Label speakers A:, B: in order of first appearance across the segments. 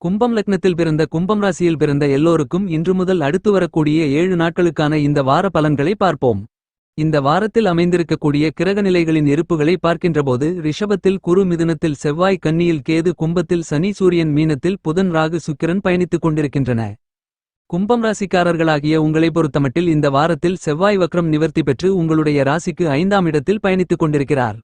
A: கும்பம் லக்னத்தில் பிறந்த கும்பம் ராசியில் பிறந்த எல்லோருக்கும் இன்று முதல் அடுத்து வரக்கூடிய 7 நாட்களுக்கான இந்த வார பலன்களை பார்ப்போம். இந்த வாரத்தில் அமைந்திருக்கக்கூடிய கிரக நிலைகளின் இருப்புகளை பார்க்கின்றபோது ரிஷபத்தில் குரு, மிதுனத்தில் செவ்வாய், கன்னியில் கேது, கும்பத்தில் சனி, சூரியன், மீனத்தில் புதன், ராகு, சுக்கிரன் பயணித்துக் கொண்டிருக்கின்றன. கும்பம் ராசிக்காரர்களாகிய உங்களை பொறுத்தமட்டில் இந்த வாரத்தில் செவ்வாய் வக்ரம் நிவர்த்தி பெற்று உங்களுடைய ராசிக்கு 5ஆம் இடத்தில் பயணித்துக் கொண்டிருக்கிறார்.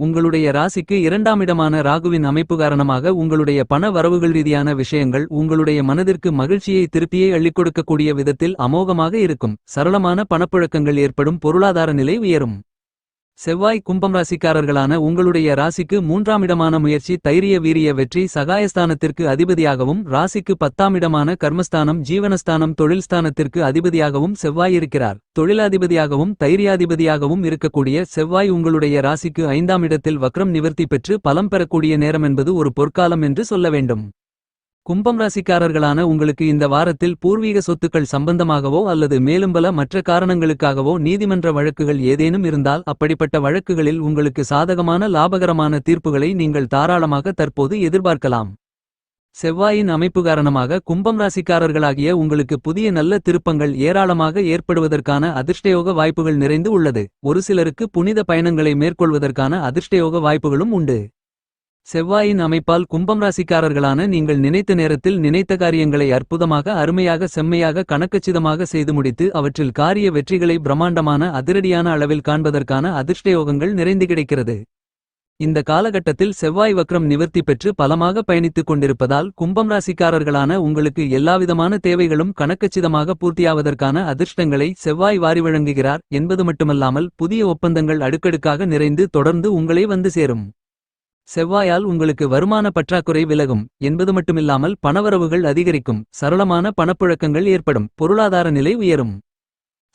A: உங்களுடைய ராசிக்கு 2ஆம் இடமான ராகுவின் அமைப்பு காரணமாக உங்களுடைய பண வரவுகள் ரீதியான விஷயங்கள் உங்களுடைய மனதிற்கு மகிழ்ச்சியை, திருப்தியை அள்ளிக் கொடுக்கக்கூடிய விதத்தில் அமோகமாக இருக்கும். சரளமான பணப்புழக்கங்கள் ஏற்படும், பொருளாதார நிலை உயரும். செவ்வாய் கும்பம் ராசிக்காரர்களான உங்களுடைய ராசிக்கு 3ஆம் இடமான முயற்சி, தைரிய, வீரிய, வெற்றி, சகாயஸ்தானத்திற்கு அதிபதியாகவும் ராசிக்கு 10ஆம் இடமான கர்மஸ்தானம், ஜீவனஸ்தானம், தொழில் ஸ்தானத்திற்கு அதிபதியாகவும் செவ்வாய் இருக்கிறார். தொழிலாதிபதியாகவும் தைரியாதிபதியாகவும் இருக்கக்கூடிய செவ்வாய் உங்களுடைய ராசிக்கு 5ஆம் இடத்தில் வக்ரம் நிவர்த்தி பெற்று பலம் பெறக்கூடிய நேரம் என்பது ஒரு பொற்காலம் என்று சொல்ல வேண்டும். கும்பம் ராசிக்காரர்களான உங்களுக்கு இந்த வாரத்தில் பூர்வீக சொத்துக்கள் சம்பந்தமாகவோ அல்லது மேலும் பல மற்ற காரணங்களுக்காகவோ நீதிமன்ற வழக்குகள் ஏதேனும் இருந்தால் அப்படிப்பட்ட வழக்குகளில் உங்களுக்கு சாதகமான லாபகரமான தீர்ப்புகளை நீங்கள் தாராளமாக தற்போது எதிர்பார்க்கலாம். செவ்வாயின் அமைப்பு காரணமாக கும்பம் ராசிக்காரர்களாகிய உங்களுக்கு புதிய நல்ல திருப்பங்கள் ஏராளமாக ஏற்படுவதற்கான அதிர்ஷ்டயோக வாய்ப்புகள் நிறைந்து உள்ளது. ஒரு சிலருக்கு புனித பயணங்களை மேற்கொள்வதற்கான அதிர்ஷ்டயோக வாய்ப்புகளும் உண்டு. செவ்வாயின் அமைப்பால் கும்பம் ராசிக்காரர்களான நீங்கள் நினைத்த நேரத்தில் நினைத்த காரியங்களை அற்புதமாக, அருமையாக, செம்மையாக, கணக்கச்சிதமாக செய்து முடித்து அவற்றில் காரிய வெற்றிகளை பிரம்மாண்டமான அதிரடியான அளவில் காண்பதற்கான அதிர்ஷ்டயோகங்கள் நிறைந்து கிடைக்கிறது. இந்த காலகட்டத்தில் செவ்வாய் வக்ரம் நிவர்த்தி பெற்று பலமாக பயணித்துக் கொண்டிருப்பதால் கும்பம் ராசிக்காரர்களான உங்களுக்கு எல்லாவிதமான தேவைகளும் கணக்கச்சிதமாக பூர்த்தியாவதற்கான அதிர்ஷ்டங்களை செவ்வாய் வாரி வழங்குகிறார் என்பது மட்டுமல்லாமல் புதிய ஒப்பந்தங்கள் அடுக்கடுக்காக நிறைந்து தொடர்ந்து உங்களை வந்து சேரும். செவ்வாயால் உங்களுக்கு வருமான பற்றாக்குறை விலகும் என்பது மட்டுமில்லாமல் பணவரவுகள் அதிகரிக்கும், சரளமான பணப்புழக்கங்கள் ஏற்படும், பொருளாதார நிலை உயரும்.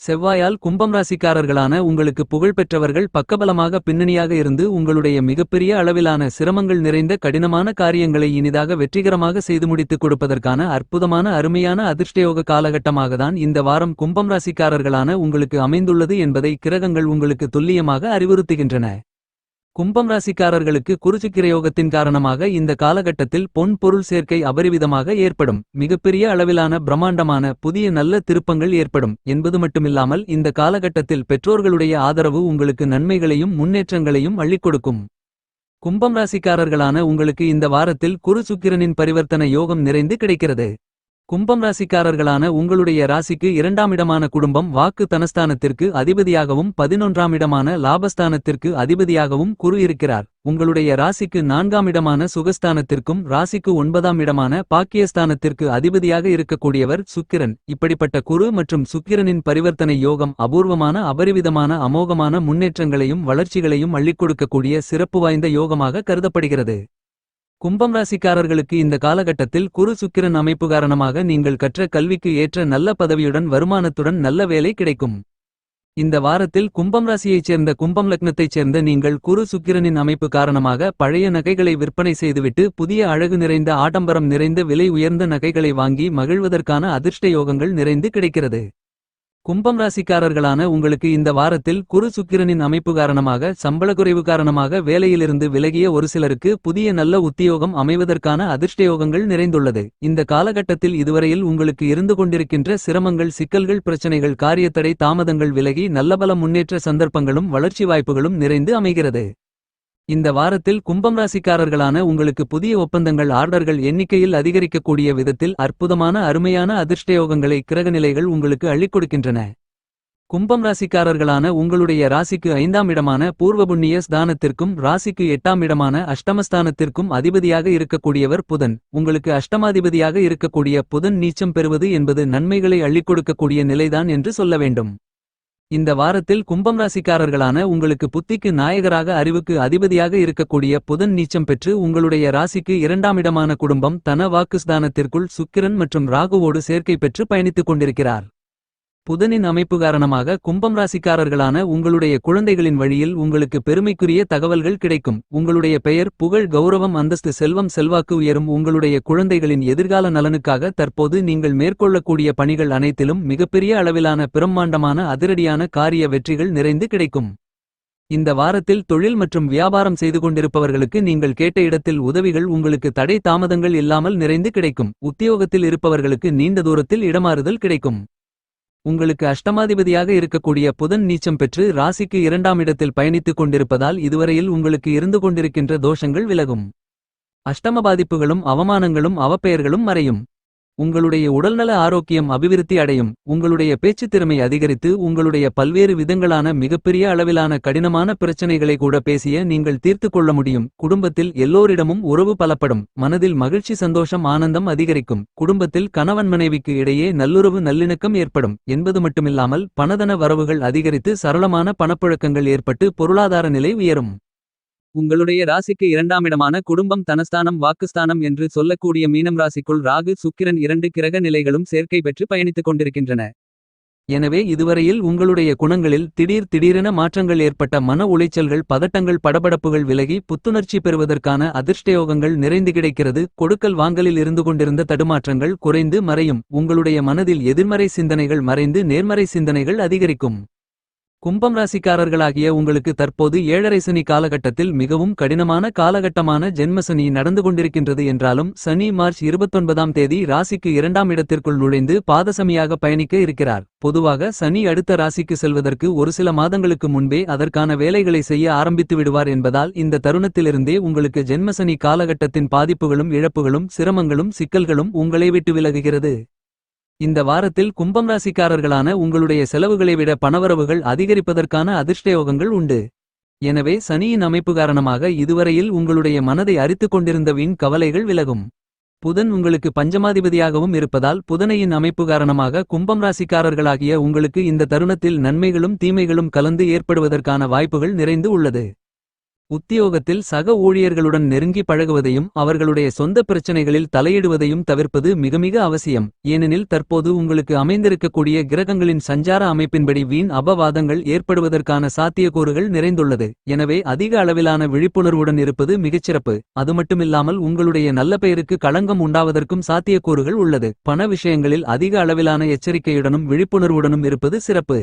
A: செவ்வாயால் கும்பம் ராசிக்காரர்களான உங்களுக்கு புகழ்பெற்றவர்கள் பக்கபலமாக பின்னணியாக இருந்து உங்களுடைய மிகப்பெரிய அளவிலான சிரமங்கள் நிறைந்த கடினமான காரியங்களை இனிதாக வெற்றிகரமாக செய்து முடித்துக் கொடுப்பதற்கான அற்புதமான அருமையான அதிர்ஷ்டயோக காலகட்டமாகத்தான் இந்த வாரம் கும்பம் ராசிக்காரர்களான உங்களுக்கு அமைந்துள்ளது என்பதை கிரகங்கள் உங்களுக்கு துல்லியமாக அறிவுறுத்துகின்றன. கும்பம் ராசிக்காரர்களுக்கு குருசுக்கிரயோகத்தின் காரணமாக இந்த காலகட்டத்தில் பொன் பொருள் சேர்க்கை அபரிவிதமாக ஏற்படும். மிகப்பெரிய அளவிலான பிரம்மாண்டமான புதிய நல்ல திருப்பங்கள் ஏற்படும் என்பது மட்டுமில்லாமல் இந்த காலகட்டத்தில் பெற்றோர்களுடைய ஆதரவு உங்களுக்கு நன்மைகளையும் முன்னேற்றங்களையும் அள்ளிக் கொடுக்கும். கும்பம் ராசிக்காரர்களான உங்களுக்கு இந்த வாரத்தில் குரு சுக்கிரனின் பரிவர்த்தன யோகம் நிறைந்து கிடைக்கிறது. கும்பம் ராசிக்காரர்களான உங்களுடைய ராசிக்கு 2ஆம் இடமான குடும்பம், வாக்கு, தனஸ்தானத்திற்கு அதிபதியாகவும் 11ஆம் இடமான லாபஸ்தானத்திற்கு அதிபதியாகவும் குரு இருக்கிறார். உங்களுடைய ராசிக்கு 4ஆம் இடமான சுகஸ்தானத்திற்கும் ராசிக்கு 9ஆம் இடமான பாக்கியஸ்தானத்திற்கு அதிபதியாக இருக்கக்கூடியவர் சுக்கிரன். இப்படிப்பட்ட குரு மற்றும் சுக்கிரனின் பரிவர்த்தனை யோகம் அபூர்வமான, அபரிவிதமான, அமோகமான முன்னேற்றங்களையும் வளர்ச்சிகளையும் அள்ளிக் கொடுக்கக்கூடிய சிறப்பு வாய்ந்த யோகமாக கருதப்படுகிறது. கும்பம் ராசிக்காரர்களுக்கு இந்த காலகட்டத்தில் குரு சுக்கிரன் அமைப்பு காரணமாக நீங்கள் கற்ற கல்விக்கு ஏற்ற நல்ல பதவியுடன் வருமானத்துடன் நல்ல வேலை கிடைக்கும். இந்த வாரத்தில் கும்பம் ராசியைச் சேர்ந்த கும்பம் லக்னத்தைச் சேர்ந்த நீங்கள் குரு சுக்கிரனின் அமைப்பு காரணமாக பழைய நகைகளை விற்பனை செய்துவிட்டு புதிய அழகு நிறைந்த, ஆடம்பரம் நிறைந்த, விலை உயர்ந்த நகைகளை வாங்கி மகிழ்வதற்கான அதிர்ஷ்ட யோகங்கள் நிறைந்து கிடைக்கிறது. கும்பம் ராசிக்காரர்களான உங்களுக்கு இந்த வாரத்தில் குரு சுக்கிரனின் அமைப்பு காரணமாக சம்பள குறைவு காரணமாக வேலையிலிருந்து விலகிய ஒரு சிலருக்கு புதிய நல்ல உத்தியோகம் அமைவதற்கான அதிர்ஷ்டயோகங்கள் நிறைந்துள்ளது. இந்த காலகட்டத்தில் இதுவரையில் உங்களுக்கு இருந்து கொண்டிருக்கின்ற சிரமங்கள், சிக்கல்கள், பிரச்சனைகள், காரியத்தடை, தாமதங்கள் விலகி நல்லபல முன்னேற்ற சந்தர்ப்பங்களும் வளர்ச்சி வாய்ப்புகளும் நிறைந்து அமைகிறது. இந்த வாரத்தில் கும்பம் ராசிக்காரர்களான உங்களுக்கு புதிய ஒப்பந்தங்கள், ஆர்டர்கள் எண்ணிக்கையில் அதிகரிக்கக்கூடிய விதத்தில் அற்புதமான அருமையான அதிர்ஷ்டயோகங்களை கிரகநிலைகள் உங்களுக்கு அள்ளிக் கொடுக்கின்றன. கும்பம் ராசிக்காரர்களான உங்களுடைய ராசிக்கு 5ஆம் இடமான பூர்வபுண்ணிய ஸ்தானத்திற்கும் ராசிக்கு 8ஆம் இடமான அஷ்டமஸ்தானத்திற்கும் அதிபதியாக இருக்கக்கூடியவர் புதன். உங்களுக்கு அஷ்டமாதிபதியாக இருக்கக்கூடிய புதன் நீச்சம் பெறுவது என்பது நன்மைகளை அள்ளிக் கொடுக்கக்கூடிய நிலைதான் என்று சொல்ல வேண்டும். இந்த வாரத்தில் கும்பம் ராசிக்காரர்களான உங்களுக்கு புத்திக்கு நாயகராக, அறிவுக்கு அதிபதியாக இருக்கக்கூடிய புதன் நீச்சம் பெற்று உங்களுடைய ராசிக்கு 2ஆம் இடமான குடும்பம், தன, வாக்குஸ்தானத்திற்குள் சுக்கிரன் மற்றும் ராகுவோடு சேர்க்கை பெற்று பயணித்துக் கொண்டிருக்கிறார். புதனின் அமைப்பு காரணமாக கும்பம் ராசிக்காரர்களான உங்களுடைய குழந்தைகளின் வழியில் உங்களுக்கு பெருமைக்குரிய தகவல்கள் கிடைக்கும். உங்களுடைய பெயர், புகழ், கௌரவம், அந்தஸ்து, செல்வம், செல்வாக்கு உயரும். உங்களுடைய குழந்தைகளின் எதிர்கால நலனுக்காக தற்போது நீங்கள் மேற்கொள்ளக்கூடிய பணிகள் அனைத்திலும் மிகப்பெரிய அளவிலான பிரம்மாண்டமான அதிரடியான காரிய வெற்றிகள் நிறைந்து கிடைக்கும். இந்த வாரத்தில் தொழில் மற்றும் வியாபாரம் செய்து கொண்டிருப்பவர்களுக்கு நீங்கள் கேட்ட இடத்தில் உதவிகள் உங்களுக்கு தடை தாமதங்கள் இல்லாமல் நிறைந்து கிடைக்கும். உத்தியோகத்தில் இருப்பவர்களுக்கு நீண்ட தூரத்தில் இடமாறுதல் கிடைக்கும். உங்களுக்கு அஷ்டமாதிபதியாக இருக்கக்கூடிய புதன் நீச்சம் பெற்று ராசிக்கு 2ஆம் இடத்தில் பயணித்துக் கொண்டிருப்பதால் இதுவரையில் உங்களுக்கு இருந்து கொண்டிருக்கின்ற தோஷங்கள் விலகும். அஷ்டம பாதிப்புகளும் அவமானங்களும் அவப்பெயர்களும் மறையும். உங்களுடைய உடல்நல ஆரோக்கியம் அபிவிருத்தி அடையும். உங்களுடைய பேச்சுத் திறமை அதிகரித்து உங்களுடைய பல்வேறு விதங்களான மிகப்பெரிய அளவிலான கடினமான பிரச்சனைகளை கூட பேசிய நீங்கள் தீர்த்து கொள்ள முடியும். குடும்பத்தில் எல்லோரிடமும் உறவு பலப்படும். மனதில் மகிழ்ச்சி சந்தோஷம் ஆனந்தம் அதிகரிக்கும். குடும்பத்தில் கணவன் மனைவிக்கு இடையே நல்லுறவு நல்லிணக்கம் ஏற்படும் என்பது மட்டுமில்லாமல் பணதன வரவுகள் அதிகரித்து சரளமான பணப்புழக்கங்கள் ஏற்பட்டு பொருளாதார நிலை உயரும். உங்களுடைய ராசிக்கு 2ஆம் இடமான குடும்பம் தனஸ்தானம் வாக்குஸ்தானம் என்று சொல்லக்கூடிய மீனம் ராசிக்குள் ராகு சுக்கிரன் 2 கிரக நிலைகளும் சேர்க்கை பெற்று பயணித்துக் கொண்டிருக்கின்றன. எனவே இதுவரையில் உங்களுடைய குணங்களில் திடீரென மாற்றங்கள் ஏற்பட்ட மன உளைச்சல்கள் பதட்டங்கள் படபடப்புகள் விலகி புத்துணர்ச்சி பெறுவதற்கான அதிர்ஷ்டயோகங்கள் நிறைந்து கிடைக்கிறது. கொடுக்கல் வாங்கலில் இருந்து கொண்டிருந்த தடுமாற்றங்கள் குறைந்து மறையும். உங்களுடைய மனதில் எதிர்மறை சிந்தனைகள் மறைந்து நேர்மறை சிந்தனைகள் அதிகரிக்கும். கும்பம் ராசிக்காரர்களாகிய உங்களுக்கு தற்போது 7.5 சனி காலகட்டத்தில் மிகவும் கடினமான காலகட்டமான ஜென்மசனி நடந்து கொண்டிருக்கின்றது என்றாலும் சனி மார்ச் 29ஆம் தேதி ராசிக்கு 2ஆம் இடத்திற்குள் நுழைந்து பாதசமியாக பயணிக்க இருக்கிறார். பொதுவாக சனி அடுத்த ராசிக்கு செல்வதற்கு ஒரு சில மாதங்களுக்கு முன்பே அதற்கான வேலைகளை செய்ய ஆரம்பித்து விடுவார் என்பதால் இந்த தருணத்திலிருந்தே உங்களுக்கு ஜென்மசனி காலகட்டத்தின் பாதிப்புகளும் இழப்புகளும் சிரமங்களும் சிக்கல்களும் உங்களை விட்டு விலகுகிறது. இந்த வாரத்தில் கும்பம் ராசிக்காரர்களான உங்களுடைய செலவுகளை விட பணவரவுகள் அதிகரிப்பதற்கான அதிர்ஷ்டயோகங்கள் உண்டு. எனவே சனியின் அமைப்பு காரணமாக இதுவரையில் உங்களுடைய மனதை அரித்துக் கொண்டிருந்த வீண் கவலைகள் விலகும். புதன் உங்களுக்கு பஞ்சமாதிபதியாகவும் இருப்பதால் புதனையின் அமைப்பு காரணமாக கும்பம் ராசிக்காரர்களாகிய உங்களுக்கு இந்த தருணத்தில் நன்மைகளும் தீமைகளும் கலந்து ஏற்படுவதற்கான வாய்ப்புகள் நிறைந்து உள்ளது. உத்தியோகத்தில் சக ஊழியர்களுடன் நெருங்கி பழகுவதையும் அவர்களுடைய சொந்த பிரச்சனைகளில் தலையிடுவதையும் தவிர்ப்பது மிக அவசியம். ஏனெனில் தற்போது உங்களுக்கு அமைந்திருக்கக்கூடிய கிரகங்களின் சஞ்சார அமைப்பின்படி வீண் அபவாதங்கள் ஏற்படுவதற்கான சாத்தியக்கூறுகள் நிறைந்துள்ளது. எனவே அதிக அளவிலான விழிப்புணர்வுடன் இருப்பது மிகச்சிறப்பு. அது மட்டுமில்லாமல் உங்களுடைய நல்ல பெயருக்கு களங்கம் உண்டாவதற்கும் சாத்தியக்கூறுகள் உள்ளது. பண விஷயங்களில் அதிக அளவிலான எச்சரிக்கையுடனும் விழிப்புணர்வுடனும் இருப்பது சிறப்பு.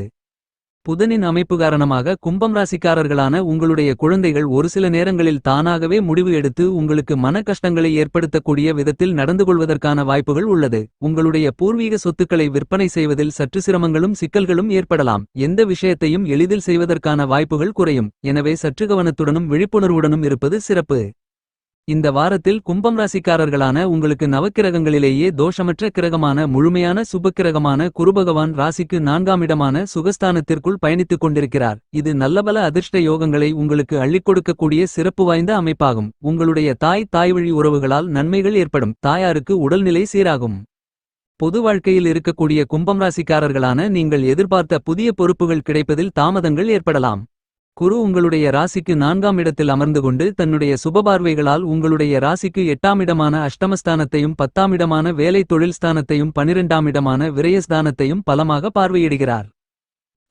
A: புதனின் அமைப்பு காரணமாக கும்பம் ராசிக்காரர்களான உங்களுடைய குழந்தைகள் ஒரு சில நேரங்களில் தானாகவே முடிவு எடுத்து உங்களுக்கு மன கஷ்டங்களை ஏற்படுத்தக்கூடிய விதத்தில் நடந்து கொள்வதற்கான வாய்ப்புகள் உள்ளது. உங்களுடைய பூர்வீக சொத்துக்களை விற்பனை செய்வதில் சற்று சிரமங்களும் சிக்கல்களும் ஏற்படலாம். எந்த விஷயத்தையும் எளிதில் செய்வதற்கான வாய்ப்புகள் குறையும். எனவே சற்று கவனத்துடனும் விழிப்புணர்வுடனும் இருப்பது சிறப்பு. இந்த வாரத்தில் கும்பம் ராசிக்காரர்களான உங்களுக்கு நவக்கிரகங்களிலேயே தோஷமற்ற கிரகமான முழுமையான சுபக்கிரகமான குருபகவான் ராசிக்கு 4ஆம் இடமான சுகஸ்தானத்திற்குள் பயணித்துக் கொண்டிருக்கிறார். இது நல்லபல அதிர்ஷ்ட யோகங்களை உங்களுக்கு அள்ளிக் கொடுக்கக்கூடிய சிறப்பு வாய்ந்த அமைப்பாகும். உங்களுடைய தாய்வழி உறவுகளால் நன்மைகள் ஏற்படும். தாயாருக்கு உடல்நிலை சீராகும். பொது வாழ்க்கையில் இருக்கக்கூடிய கும்பம் ராசிக்காரர்களான நீங்கள் எதிர்பார்த்த புதிய பொறுப்புகள் கிடைப்பதில் தாமதங்கள் ஏற்படலாம். குரு உங்களுடைய ராசிக்கு 4ஆம் இடத்தில் அமர்ந்து கொண்டு தன்னுடைய சுபபார்வைகளால் உங்களுடைய ராசிக்கு 8ஆம் இடமான அஷ்டமஸ்தானத்தையும் 10ஆம் இடமான வேலை தொழில் ஸ்தானத்தையும் 12ஆம் இடமான விரயஸ்தானத்தையும் பலமாக பார்வையிடுகிறார்.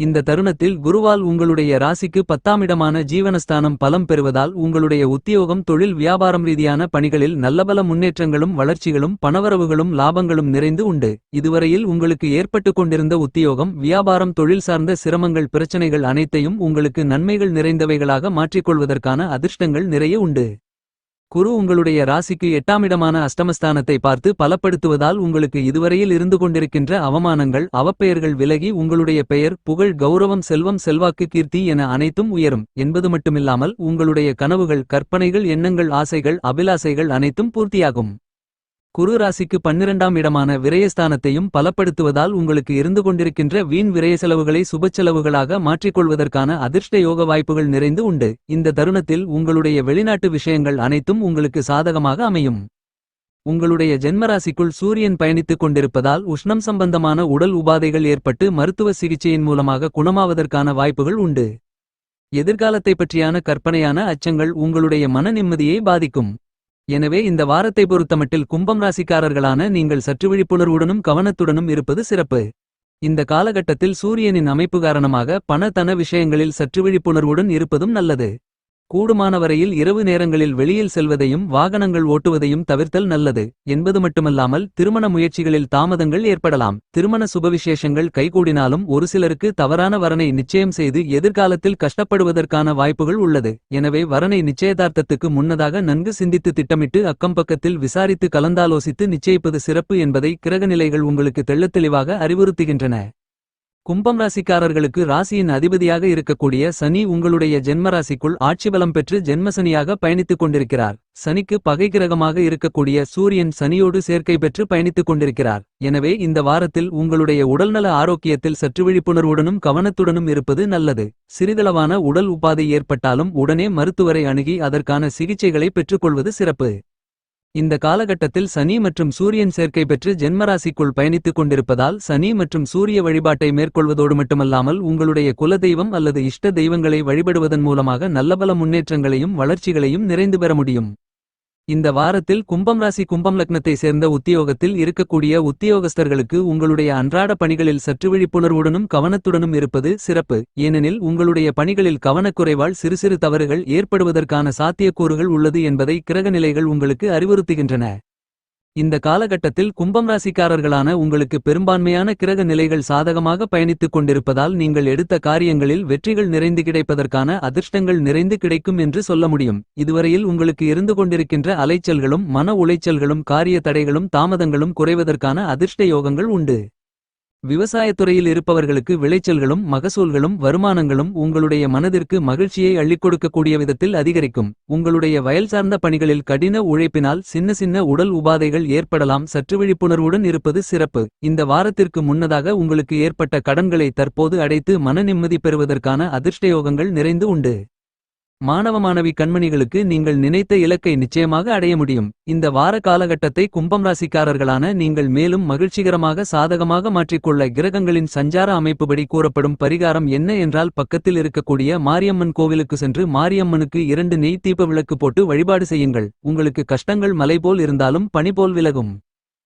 A: இந்த தருணத்தில் குருவால் உங்களுடைய ராசிக்கு 10ஆம் இடமான ஜீவனஸ்தானம் பலம் பெறுவதால் உங்களுடைய உத்தியோகம் தொழில் வியாபாரம் ரீதியான பணிகளில் நல்லபல முன்னேற்றங்களும் வளர்ச்சிகளும் பணவரவுகளும் லாபங்களும் நிறைந்து உண்டு. இதுவரையில் உங்களுக்கு ஏற்பட்டுக் கொண்டிருந்த உத்தியோகம் வியாபாரம் தொழில் சார்ந்த சிரமங்கள் பிரச்சனைகள் அனைத்தையும் உங்களுக்கு நன்மைகள் நிறைந்தவைகளாக மாற்றிக்கொள்வதற்கான அதிர்ஷ்டங்கள் நிறைய உண்டு. குரு உங்களுடைய ராசிக்கு 8ஆம் இடமான அஷ்டமஸ்தானத்தை பார்த்து பலப்படுத்துவதால் உங்களுக்கு இதுவரையில் இருந்து கொண்டிருக்கின்ற அவமானங்கள் அவப்பெயர்கள் விலகி உங்களுடைய பெயர் புகழ் கௌரவம் செல்வம் செல்வாக்கு கீர்த்தி என அனைத்தும் உயரும் என்பது மட்டுமில்லாமல் உங்களுடைய கனவுகள் கற்பனைகள் எண்ணங்கள் ஆசைகள் அபிலாசைகள் அனைத்தும் பூர்த்தியாகும். குரு ராசிக்கு 12ஆம் இடமான விரயஸ்தானத்தையும் பலப்படுத்துவதால் உங்களுக்கு இருந்து கொண்டிருக்கின்ற வீண் விரயசெலவுகளை சுபச்செலவுகளாக மாற்றிக்கொள்வதற்கான அதிர்ஷ்ட யோக வாய்ப்புகள் நிறைந்து உண்டு. இந்த தருணத்தில் உங்களுடைய வெளிநாட்டு விஷயங்கள் அனைத்தும் உங்களுக்கு சாதகமாக அமையும். உங்களுடைய ஜென்மராசிக்குள் சூரியன் பயணித்துக் கொண்டிருப்பதால் உஷ்ணம் சம்பந்தமான உடல் உபாதைகள் ஏற்பட்டு மருத்துவ சிகிச்சையின் மூலமாக குணமாவதற்கான வாய்ப்புகள் உண்டு. எதிர்காலத்தை பற்றியான கற்பனையான அச்சங்கள் உங்களுடைய மன நிம்மதியை பாதிக்கும். எனவே இந்த வாரத்தை பொறுத்தமட்டில் கும்பம் ராசிக்காரர்களான நீங்கள் சற்று விழிப்புணர்வுடனும் கவனத்துடனும் இருப்பது சிறப்பு. இந்த காலகட்டத்தில் சூரியனின் அமைப்பு காரணமாக பண தன விஷயங்களில் சற்று விழிப்புணர்வுடன் இருப்பதும் நல்லது. கூடுமானவரையில் இரவு நேரங்களில் வெளியில் செல்வதையும் வாகனங்கள் ஓட்டுவதையும் தவிர்த்தல் நல்லது என்பது மட்டுமல்லாமல் திருமண முயற்சிகளில் தாமதங்கள் ஏற்படலாம். திருமண சுபவிசேஷங்கள் கைகூடினாலும் ஒரு சிலருக்கு தவறான வரனை நிச்சயம் செய்து எதிர்காலத்தில் கஷ்டப்படுவதற்கான வாய்ப்புகள் உள்ளது. எனவே வரனை நிச்சயதார்த்தத்துக்கு முன்னதாக நன்கு சிந்தித்து திட்டமிட்டு அக்கம்பக்கத்தில் விசாரித்து கலந்தாலோசித்து நிச்சயிப்பது சிறப்பு என்பதை கிரகநிலைகள் உங்களுக்கு தெள்ளத்தெளிவாக அறிவுறுத்துகின்றன. கும்பம் ராசிக்காரர்களுக்கு ராசியின் அதிபதியாக இருக்கக்கூடிய சனி உங்களுடைய ஜென்மராசிக்குள் ஆட்சிபலம் பெற்று ஜென்மசனியாக பயணித்துக் கொண்டிருக்கிறார். சனிக்கு பகை கிரகமாக இருக்கக்கூடிய சூரியன் சனியோடு சேர்க்கை பெற்று பயணித்துக் கொண்டிருக்கிறார். எனவே இந்த வாரத்தில் உங்களுடைய உடல்நல ஆரோக்கியத்தில் சற்று விழிப்புணர்வுடனும் கவனத்துடனும் இருப்பது நல்லது. சிறிதளவான உடல் உபாதை ஏற்பட்டாலும் உடனே மருத்துவரை அணுகி அதற்கான சிகிச்சைகளை பெற்றுக்கொள்வது சிறப்பு. இந்த காலகட்டத்தில் சனி மற்றும் சூரியன் சேர்க்கை பெற்று ஜென்மராசிக்குள் பயணித்துக் கொண்டிருப்பதால் சனி மற்றும் சூரிய வழிபாட்டை மேற்கொள்வதோடு மட்டுமல்லாமல் உங்களுடைய குலதெய்வம் அல்லது இஷ்ட தெய்வங்களை வழிபடுவதன் மூலமாக நல்லபல முன்னேற்றங்களையும் வளர்ச்சிகளையும் நிறைந்து பெற முடியும். இந்த வாரத்தில் கும்பம் ராசி கும்பம் லக்னத்தை சேர்ந்த உத்தியோகத்தில் இருக்கக்கூடிய உத்தியோகஸ்தர்களுக்கு உங்களுடைய அன்றாட பணிகளில் சற்று விழிப்புணர்வுடனும் கவனத்துடனும் இருப்பது சிறப்பு. ஏனெனில் உங்களுடைய பணிகளில் கவனக்குறைவால் சிறு சிறு தவறுகள் ஏற்படுவதற்கான சாத்தியக்கூறுகள் உள்ளது என்பதை கிரகநிலைகள் உங்களுக்கு அறிவுறுத்துகின்றன. இந்த காலகட்டத்தில் கும்பம் ராசிக்காரர்களான உங்களுக்கு பெரும்பான்மையான கிரக நிலைகள் சாதகமாக பயணித்துக் கொண்டிருப்பதால் நீங்கள் எடுத்த காரியங்களில் வெற்றிகள் நிறைந்து கிடைப்பதற்கான அதிர்ஷ்டங்கள் நிறைந்து கிடைக்கும் என்று சொல்ல முடியும். இதுவரையில் உங்களுக்கு இருந்து கொண்டிருக்கின்ற அலைச்சல்களும் மன உளைச்சல்களும் காரிய தடைகளும் தாமதங்களும் குறைவதற்கான அதிர்ஷ்ட யோகங்கள் உண்டு. விவசாயத்துறையில் இருப்பவர்களுக்கு விளைச்சல்களும் மகசூல்களும் வருமானங்களும் உங்களுடைய மனதிற்கு மகிழ்ச்சியை அள்ளிக் கொடுக்கக்கூடிய விதத்தில் அதிகரிக்கும். உங்களுடைய வயல் சார்ந்த பணிகளில் கடின உழைப்பினால் சின்ன சின்ன உடல் உபாதைகள் ஏற்படலாம். சற்று விழிப்புணர்வுடன் இருப்பது சிறப்பு. இந்த வாரத்திற்கு முன்னதாக உங்களுக்கு ஏற்பட்ட கடன்களை தற்போது அடைத்து மன நிம்மதி பெறுவதற்கான அதிர்ஷ்டயோகங்கள் நிறைந்து உண்டு. மாணவ மாணவி கண்மணிகளுக்கு நீங்கள் நினைத்த இலக்கை நிச்சயமாக அடைய முடியும். இந்த வார காலகட்டத்தை கும்பம் ராசிக்காரர்களான நீங்கள் மேலும் மகிழ்ச்சிகரமாக சாதகமாக மாற்றிக்கொள்ள கிரகங்களின் சஞ்சார அமைப்புபடி கூறப்படும் பரிகாரம் என்ன என்றால் பக்கத்தில் இருக்கக்கூடிய மாரியம்மன் கோவிலுக்கு சென்று மாரியம்மனுக்கு 2 நெய் தீப விளக்கு போட்டு வழிபாடு செய்யுங்கள். உங்களுக்கு கஷ்டங்கள் மலை போல் இருந்தாலும் பனி போல் விலகும்.